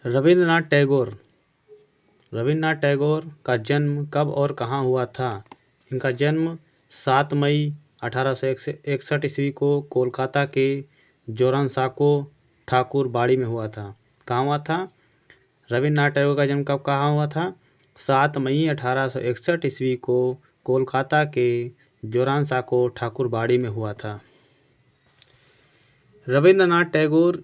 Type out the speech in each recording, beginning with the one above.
रविंद्रनाथ टैगोर रविंद्रनाथ टैगोर का जन्म कब और कहाँ हुआ था? इनका जन्म 7 मई 1861 ईस्वी को कोलकाता के जोरासांको ठाकुर बाड़ी में हुआ था। कहाँ हुआ था? रविंद्रनाथ टैगोर का जन्म कब कहाँ हुआ था? 7 मई 1861 ईस्वी को कोलकाता के जोरासांको ठाकुर बाड़ी में हुआ था। रविंद्रनाथ टैगोर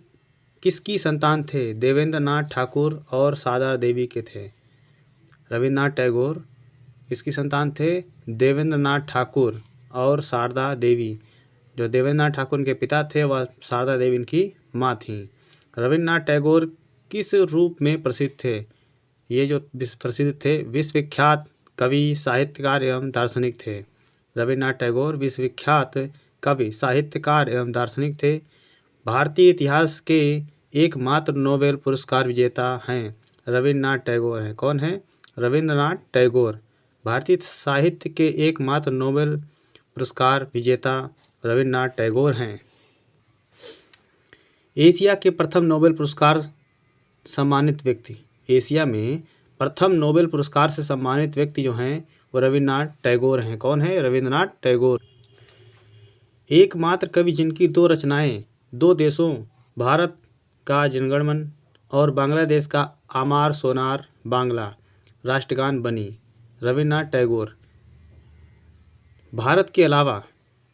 किसकी संतान थे? देवेंद्रनाथ ठाकुर और सारदा देवी के थे। रविंद्रनाथ टैगोर किसकी संतान थे? देवेंद्रनाथ ठाकुर और शारदा देवी। जो देवेंद्रनाथ ठाकुर के पिता थे वह शारदा देवी इनकी माँ थीं। रविंद्रनाथ टैगोर किस रूप में प्रसिद्ध थे? ये जो प्रसिद्ध थे विश्वविख्यात कवि, साहित्यकार एवं दार्शनिक थे। रविंद्रनाथ टैगोर विश्वविख्यात कवि, साहित्यकार एवं दार्शनिक थे। भारतीय इतिहास के एकमात्र नोबेल पुरस्कार विजेता हैं रविंद्रनाथ टैगोर हैं। कौन है? रविंद्रनाथ टैगोर। भारतीय साहित्य के एकमात्र नोबेल पुरस्कार विजेता रविंद्रनाथ टैगोर हैं। एशिया के प्रथम नोबेल पुरस्कार सम्मानित व्यक्ति। एशिया में प्रथम नोबेल पुरस्कार से सम्मानित व्यक्ति जो हैं वो रविंद्रनाथ टैगोर हैं। कौन है? रविंद्रनाथ टैगोर। एकमात्र कवि जिनकी दो रचनाएं दो देशों भारत का जनगणमन और बांग्लादेश का आमार सोनार बांग्ला राष्ट्रगान बनी। रविंद्रनाथ टैगोर। भारत के अलावा,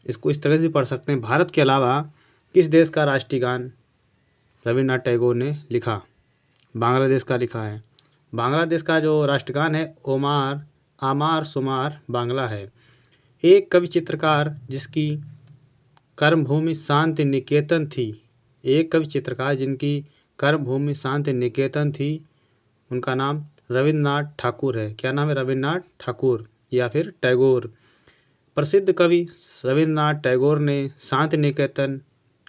इसको इस तरह से पढ़ सकते हैं, भारत के अलावा किस देश का राष्ट्रीय गान रविंद्रनाथ टैगोर ने लिखा? बांग्लादेश का लिखा है। बांग्लादेश का जो राष्ट्रगान है आमार सोनार बांग्ला है। एक कवि चित्रकार जिसकी कर्मभूमि शांति निकेतन थी। एक कवि चित्रकार जिनकी कर्मभूमि शांति निकेतन थी, उनका नाम रविंद्रनाथ ठाकुर है। क्या नाम है? रविंद्रनाथ ठाकुर या फिर टैगोर। प्रसिद्ध कवि रविंद्रनाथ टैगोर ने शांति निकेतन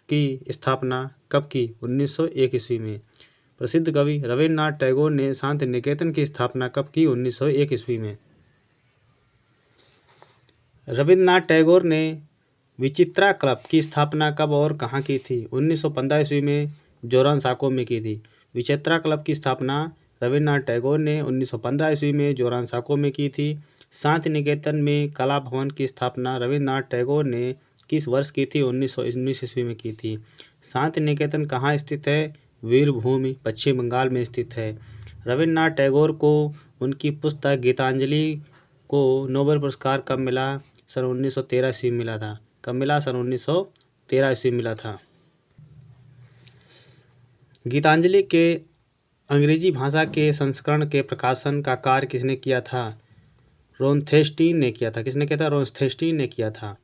की स्थापना कब की? 1901 ईस्वी में। प्रसिद्ध कवि रविंद्रनाथ टैगोर ने शांति निकेतन की स्थापना कब की? 1901 ईस्वी में। रविंद्रनाथ टैगोर ने विचित्रा क्लब की स्थापना कब और कहाँ की थी? 1915 ईस्वी में जोरासांको में की थी। विचित्रा क्लब की स्थापना रविंद्रनाथ टैगोर ने 1915 ईस्वी में जोरासांको में की थी। शांति निकेतन में कला भवन की स्थापना रविंद्रनाथ टैगोर ने किस वर्ष की थी? 1919 ईस्वी में की थी। शांति निकेतन कहाँ स्थित है? वीरभूमि पश्चिम बंगाल में स्थित है। रविंद्रनाथ टैगोर को उनकी पुस्तक गीतांजलि को नोबेल पुरस्कार कब मिला? सन 1913 ईस्वी में मिला था। कब मिला? सन 1913 ईस्वी में मिला था। गीतांजलि के अंग्रेजी भाषा के संस्करण के प्रकाशन का कार्य किसने किया था? रोथेस्टीन ने किया था। किसने किया था? रोथेस्टीन ने किया था।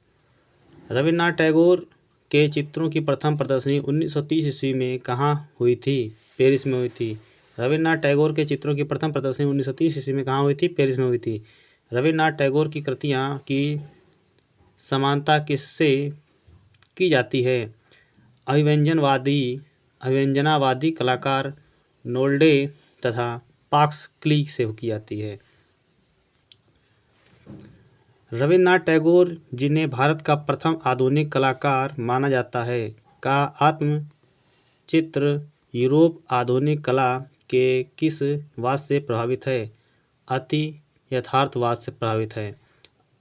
रविंद्रनाथ टैगोर के चित्रों की प्रथम प्रदर्शनी 1930 ईस्वी में कहाँ हुई थी? पेरिस में हुई थी। रविंद्रनाथ टैगोर के चित्रों की प्रथम प्रदर्शनी 1930 ईस्वी में कहाँ हुई थी? पेरिस में हुई थी। रविंद्रनाथ टैगोर की कृतियाँ की समानता किससे की जाती है? अभिव्यंजनावादी कलाकार नोल्डे तथा पाक्स क्ली से की जाती है। रविंद्रनाथ टैगोर, जिन्हें भारत का प्रथम आधुनिक कलाकार माना जाता है, का आत्मचित्र यूरोप आधुनिक कला के किस वाद से प्रभावित है? अति यथार्थवाद से प्रभावित है।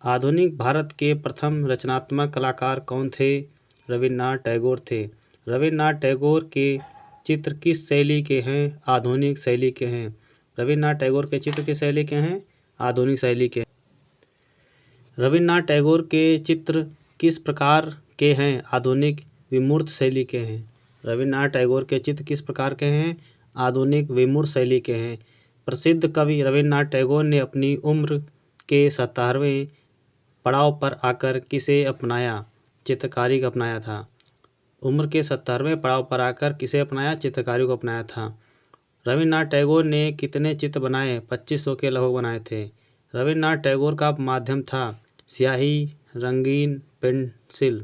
आधुनिक भारत के प्रथम रचनात्मक कलाकार कौन थे? रविंद्रनाथ टैगोर थे। रविंद्रनाथ टैगोर के चित्र किस शैली के हैं? आधुनिक शैली के हैं। रविंद्रनाथ टैगोर के चित्र किस शैली के हैं? आधुनिक शैली के। रविंद्रनाथ टैगोर के चित्र किस प्रकार के हैं? आधुनिक विमूर्त शैली के हैं। रविंद्रनाथ टैगोर के चित्र किस प्रकार के हैं? आधुनिक विमूर्त शैली के हैं। प्रसिद्ध कवि रविंद्रनाथ टैगोर ने अपनी उम्र के 70वें पड़ाव पर आकर किसे अपनाया? चित्रकारी को अपनाया था। उम्र के 70वें पड़ाव पर आकर किसे अपनाया? चित्रकारी को अपनाया था। रविंद्रनाथ टैगोर ने कितने चित्र बनाए? 2500 के लगभग बनाए थे। रविंद्रनाथ टैगोर का माध्यम था स्याही, रंगीन पेंसिल,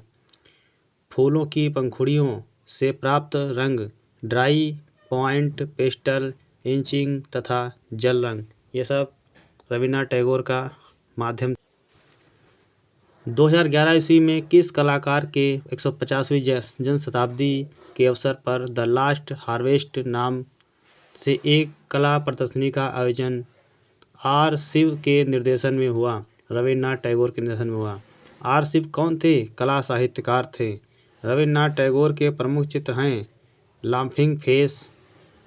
फूलों की पंखुड़ियों से प्राप्त रंग, ड्राई पॉइंट, पेस्टल, इंचिंग तथा जल रंग। ये सब रविंद्रनाथ टैगोर का माध्यम। 2011 ईस्वी में किस कलाकार के 150वीं जन्म शताब्दी के अवसर पर द लास्ट हार्वेस्ट नाम से एक कला प्रदर्शनी का आयोजन आर शिव के निर्देशन में हुआ, रविन्द्रनाथ टैगोर के निर्देशन में हुआ। आर शिव कौन थे? कला साहित्यकार थे। रविन्द्रनाथ टैगोर के प्रमुख चित्र हैं लाफिंग फेस,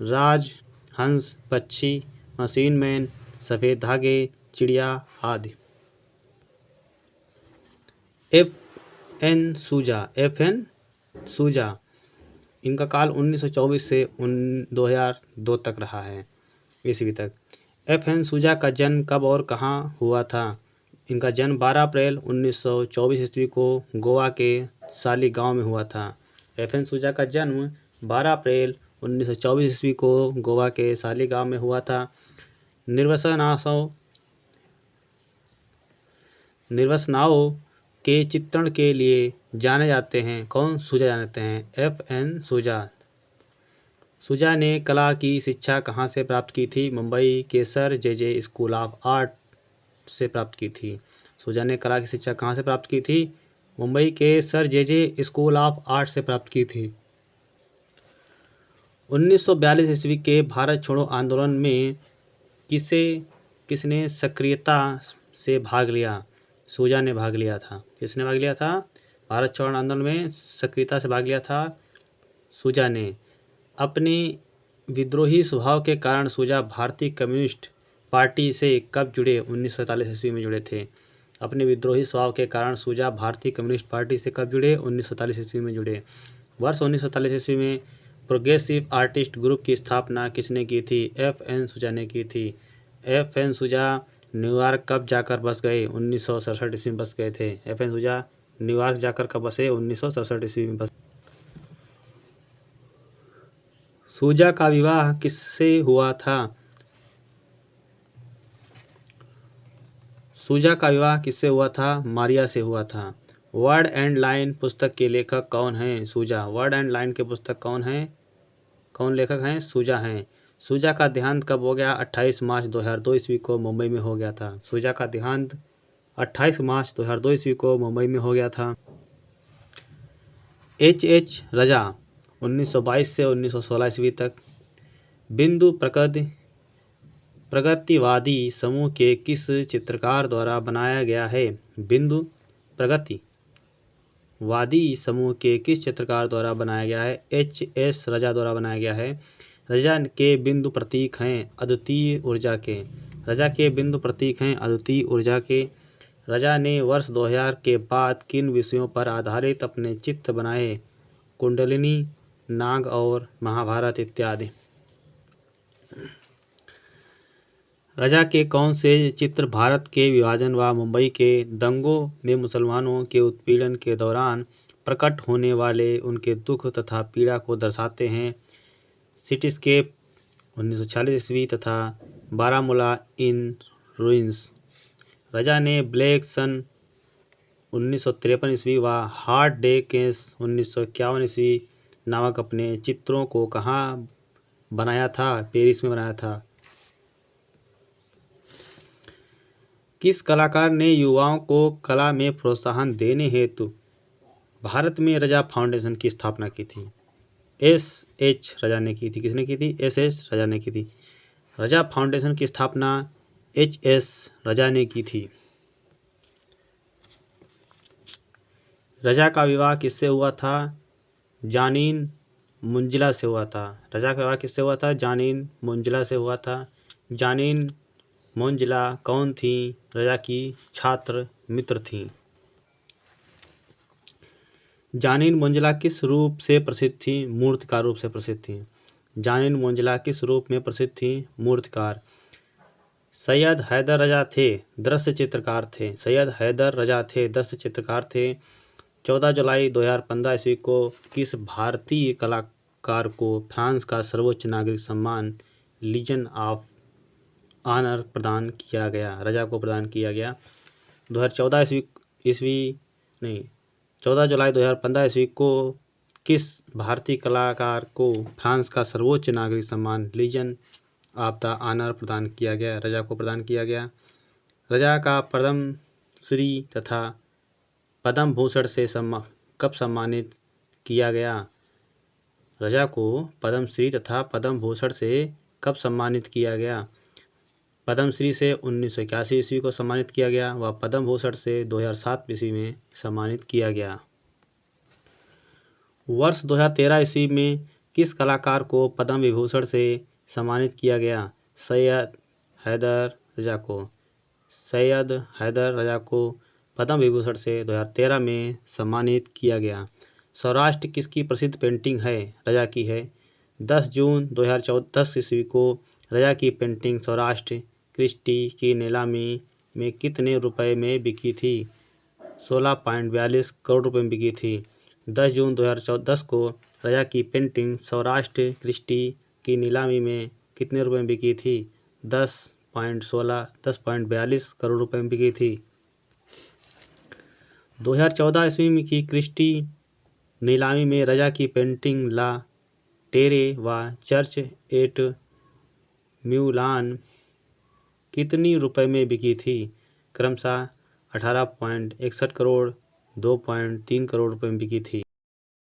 राज हंस, पक्षी, मशीन मैन, सफ़ेद धागे, चिड़िया आदि। एफ.एन. सूजा इनका काल 1924 से 2002 तक रहा है, ईस्वी तक। एफ.एन. सूजा का जन्म कब और कहाँ हुआ था? इनका जन्म 12 अप्रैल 1924 ईस्वी को गोवा के सालीगांव में हुआ था। एफ.एन. सूजा का जन्म 12 अप्रैल 1924 ईस्वी को गोवा के सालीगांव में हुआ था। निर्वसनाओं के चित्रण के लिए जाने जाते हैं। कौन? सूजा जानते हैं, एफ.एन. सूजा। सूजा ने कला की शिक्षा कहाँ से प्राप्त की थी? मुंबई के sir J school of art से प्राप्त की थी। सूजा ने कला की शिक्षा कहाँ से प्राप्त की थी? मुंबई के sir J school of art से प्राप्त की थी। 1942 ईस्वी के भारत छोड़ो आंदोलन में किसने सक्रियता से भाग लिया? सूजा ने भाग लिया था। किसने भाग लिया था? भारत छोड़ो आंदोलन में सक्रियता से भाग लिया था सूजा ने। अपने विद्रोही स्वभाव के कारण सूजा भारतीय कम्युनिस्ट पार्टी से कब जुड़े? 1947 ईस्वी में जुड़े थे। अपने विद्रोही स्वभाव के कारण सूजा भारतीय कम्युनिस्ट पार्टी से कब जुड़े? 1947 ईस्वी में जुड़े। वर्ष 1947 ईस्वी में प्रोग्रेसिव आर्टिस्ट ग्रुप की स्थापना किसने की थी? एफ.एन. सूजा ने की थी। एफ.एन. सूजा न्यूयॉर्क कब जाकर बस गए? 1967 ईस्वी में बस गए थे। एफ.एन. सूजा न्यूयॉर्क जाकर कब बसे? 1967 ईस्वी में बस। सूजा का विवाह किससे हुआ था? सूजा का विवाह किससे हुआ था? मारिया से हुआ था। वर्ड एंड लाइन पुस्तक के लेखक कौन हैं? सूजा। वर्ड एंड लाइन के पुस्तक कौन लेखक हैं? सूजा हैं। सूजा का देहांत कब हो गया? 28 मार्च 2002 ईस्वी को मुंबई में हो गया था। सूजा का देहांत 28 मार्च 2002 ईस्वी को मुंबई में हो गया था। H.H. रजा 1922 से 1916 ईस्वी तक बिंदु प्रगतिवादी समूह के किस चित्रकार द्वारा बनाया गया है? बिंदु प्रगतिवादी समूह के किस चित्रकार द्वारा बनाया गया है? H.S. रजा द्वारा बनाया गया है। रजा के बिंदु प्रतीक हैं अद्वितीय ऊर्जा के। रजा के बिंदु प्रतीक हैं अद्वितीय ऊर्जा के। रजा ने वर्ष 2000 के बाद किन विषयों पर आधारित अपने चित्र बनाए? कुंडलिनी, नाग और महाभारत इत्यादि। रजा के कौन से चित्र भारत के विभाजन व मुंबई के दंगों में मुसलमानों के उत्पीड़न के दौरान प्रकट होने वाले उनके दुख तथा पीड़ा को दर्शाते हैं? सिटीस्केप 1946 ईस्वी तथा बारामूला इन रुइंस। रजा ने ब्लैक सन 1953 ईस्वी व हार्ड डे केस 1951 ईस्वी नामक अपने चित्रों को कहाँ बनाया था? पेरिस में बनाया था। किस कलाकार ने युवाओं को कला में प्रोत्साहन देने हेतु भारत में रजा फाउंडेशन की स्थापना की थी? S.H. रजा ने की थी। किसने की थी? S.H. रजा ने की थी। रजा फाउंडेशन की स्थापना H.S. रजा ने की थी। रजा का विवाह किससे हुआ था? जानीन मुंजिला से हुआ था। रजा का विवाह किससे हुआ था? जानीन मुंजिला से हुआ था। जानीन मुंजिला कौन थी? रजा की छात्र मित्र थीं। जानीन मुंजिला किस रूप से प्रसिद्ध थी? मूर्तिकार रूप से प्रसिद्ध थी। जानीन मुंजिला किस रूप में प्रसिद्ध थी? मूर्तिकार। सैयद हैदर रजा थे दृश्य चित्रकार थे। सैयद हैदर रजा थे दृश्य चित्रकार थे। 14 जुलाई 2015 ईस्वी को किस भारतीय कलाकार को फ्रांस का सर्वोच्च नागरिक सम्मान लीजन ऑफ ऑनर प्रदान किया गया? रजा को प्रदान किया गया। 14 जुलाई 2015 ईस्वी को किस भारतीय कलाकार को फ्रांस का सर्वोच्च नागरिक सम्मान लीजन ऑफ द ऑनर प्रदान किया गया? रजा को प्रदान किया गया। रजा का पद्म श्री तथा पद्म भूषण से कब सम्मानित किया गया? रजा को पद्म श्री तथा पद्म भूषण से कब सम्मानित किया गया? पद्मश्री से 1981 ईस्वी को सम्मानित किया गया व पद्म भूषण से 2007 ईस्वी में सम्मानित किया गया। वर्ष 2013 ईस्वी में किस कलाकार को पद्म विभूषण से सम्मानित किया गया? सैयद हैदर रजा को। सैयद हैदर रजा को पद्म विभूषण से 2013 में सम्मानित किया गया। सौराष्ट्र किसकी प्रसिद्ध पेंटिंग है? रजा की है। 10 जून 2014 ईस्वी को रजा की पेंटिंग सौराष्ट्र क्रिस्टी की नीलामी में कितने रुपए में बिकी थी? 16.42 करोड़ रुपए में बिकी थी। 10 जून 2014 को रजा की पेंटिंग सौराष्ट्र क्रिस्टी की नीलामी में कितने रुपए में बिकी थी? 10.42 करोड़ रुपए में बिकी थी। 2014 ईस्वी में की क्रिस्टी नीलामी में रजा की पेंटिंग ला टेरे व चर्च एट म्यूलान कितनी रुपए में बिकी थी? क्रमशः 18.61 करोड़, 2.3 करोड़ रुपए में बिकी थी।